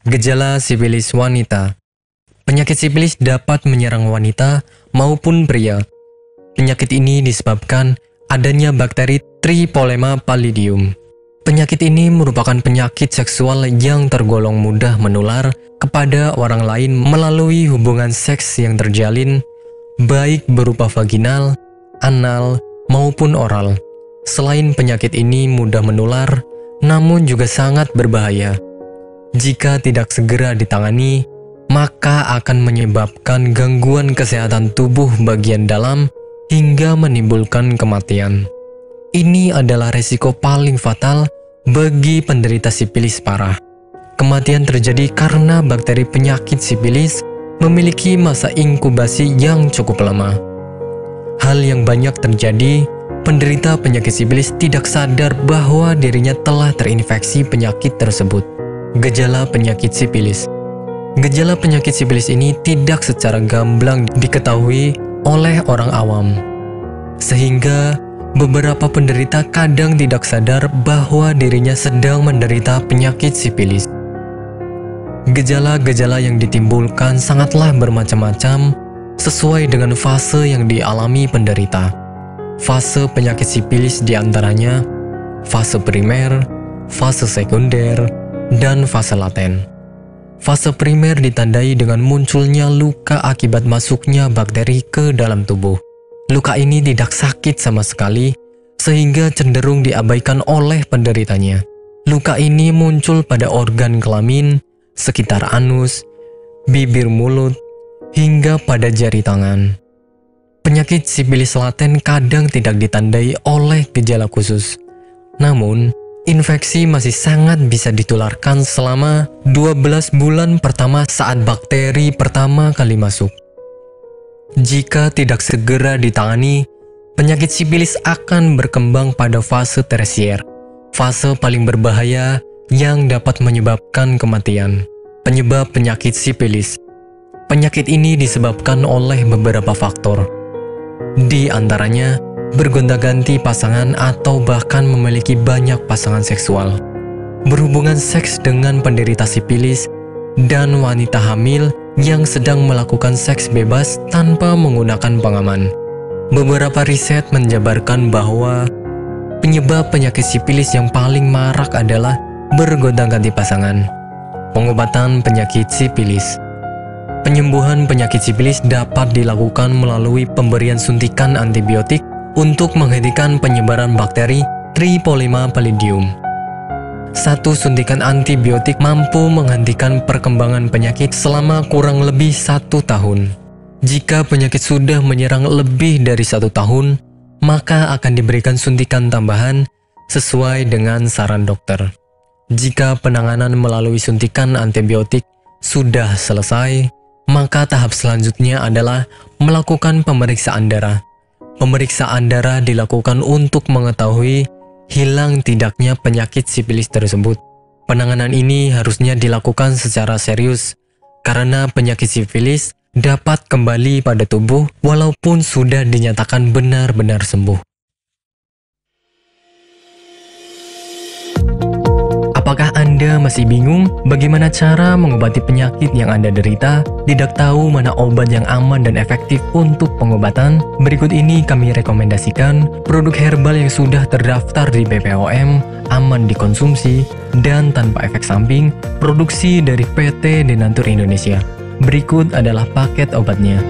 Gejala sifilis wanita. Penyakit sifilis dapat menyerang wanita maupun pria. Penyakit ini disebabkan adanya bakteri Tripolema pallidum. Penyakit ini merupakan penyakit seksual yang tergolong mudah menular kepada orang lain melalui hubungan seks yang terjalin, baik berupa vaginal, anal, maupun oral. Selain penyakit ini mudah menular, namun juga sangat berbahaya. Jika tidak segera ditangani, maka akan menyebabkan gangguan kesehatan tubuh bagian dalam hingga menimbulkan kematian. Ini adalah resiko paling fatal bagi penderita sifilis parah. Kematian terjadi karena bakteri penyakit sifilis memiliki masa inkubasi yang cukup lama. Hal yang banyak terjadi, penderita penyakit sifilis tidak sadar bahwa dirinya telah terinfeksi penyakit tersebut. Gejala penyakit sifilis. Gejala penyakit sifilis ini tidak secara gamblang diketahui oleh orang awam, sehingga beberapa penderita kadang tidak sadar bahwa dirinya sedang menderita penyakit sifilis. Gejala-gejala yang ditimbulkan sangatlah bermacam-macam sesuai dengan fase yang dialami penderita. Fase penyakit sifilis diantaranya fase primer, fase sekunder, dan fase laten. Fase primer ditandai dengan munculnya luka akibat masuknya bakteri ke dalam tubuh. Luka ini tidak sakit sama sekali, sehingga cenderung diabaikan oleh penderitanya. Luka ini muncul pada organ kelamin, sekitar anus, bibir mulut, hingga pada jari tangan. Penyakit sifilis laten kadang tidak ditandai oleh gejala khusus. Namun, infeksi masih sangat bisa ditularkan selama 12 bulan pertama saat bakteri pertama kali masuk. Jika tidak segera ditangani, penyakit sifilis akan berkembang pada fase tersier, fase paling berbahaya yang dapat menyebabkan kematian. Penyebab penyakit sifilis. Penyakit ini disebabkan oleh beberapa faktor. Di antaranya, bergonta-ganti pasangan atau bahkan memiliki banyak pasangan seksual, berhubungan seks dengan penderita sifilis, dan wanita hamil yang sedang melakukan seks bebas tanpa menggunakan pengaman. Beberapa riset menjabarkan bahwa penyebab penyakit sifilis yang paling marak adalah bergonta-ganti pasangan. Pengobatan penyakit sifilis. Penyembuhan penyakit sifilis dapat dilakukan melalui pemberian suntikan antibiotik untuk menghentikan penyebaran bakteri Tripolema pallidum. Satu suntikan antibiotik mampu menghentikan perkembangan penyakit selama kurang lebih 1 tahun. Jika penyakit sudah menyerang lebih dari 1 tahun, maka akan diberikan suntikan tambahan sesuai dengan saran dokter. Jika penanganan melalui suntikan antibiotik sudah selesai, maka tahap selanjutnya adalah melakukan pemeriksaan darah. Pemeriksaan darah dilakukan untuk mengetahui hilang tidaknya penyakit sifilis tersebut. Penanganan ini harusnya dilakukan secara serius, karena penyakit sifilis dapat kembali pada tubuh walaupun sudah dinyatakan benar-benar sembuh. Apakah Anda masih bingung bagaimana cara mengobati penyakit yang Anda derita? Tidak tahu mana obat yang aman dan efektif untuk pengobatan? Berikut ini kami rekomendasikan produk herbal yang sudah terdaftar di BPOM, aman dikonsumsi, dan tanpa efek samping, produksi dari PT Denatur Indonesia. Berikut adalah paket obatnya.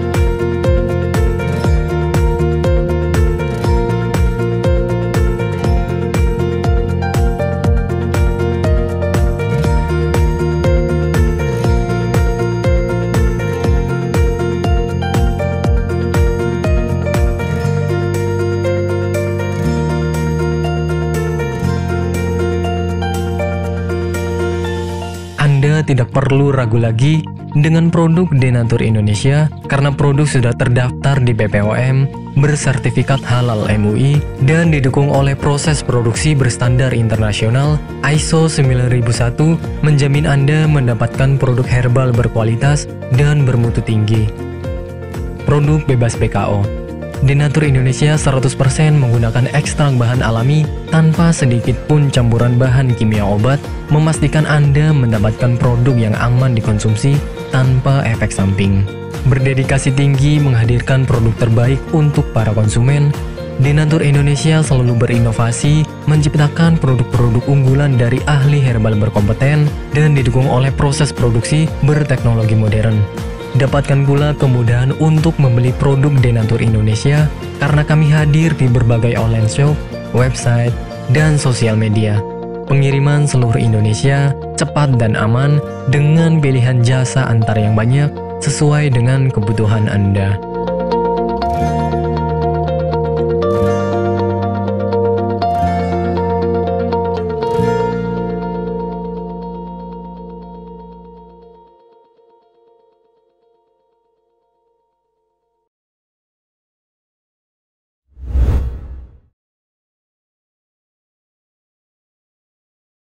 Anda tidak perlu ragu lagi dengan produk Denatur Indonesia karena produk sudah terdaftar di BPOM, bersertifikat halal MUI, dan didukung oleh proses produksi berstandar internasional ISO 9001, menjamin Anda mendapatkan produk herbal berkualitas dan bermutu tinggi. Produk bebas BKO. Denatur Indonesia 100% menggunakan ekstrak bahan alami tanpa sedikit pun campuran bahan kimia obat, memastikan Anda mendapatkan produk yang aman dikonsumsi tanpa efek samping. Berdedikasi tinggi menghadirkan produk terbaik untuk para konsumen, Denatur Indonesia selalu berinovasi, menciptakan produk-produk unggulan dari ahli herbal berkompeten dan didukung oleh proses produksi berteknologi modern. Dapatkan pula kemudahan untuk membeli produk Denatur Indonesia karena kami hadir di berbagai online shop, website, dan sosial media. Pengiriman seluruh Indonesia cepat dan aman dengan pilihan jasa antar yang banyak sesuai dengan kebutuhan Anda.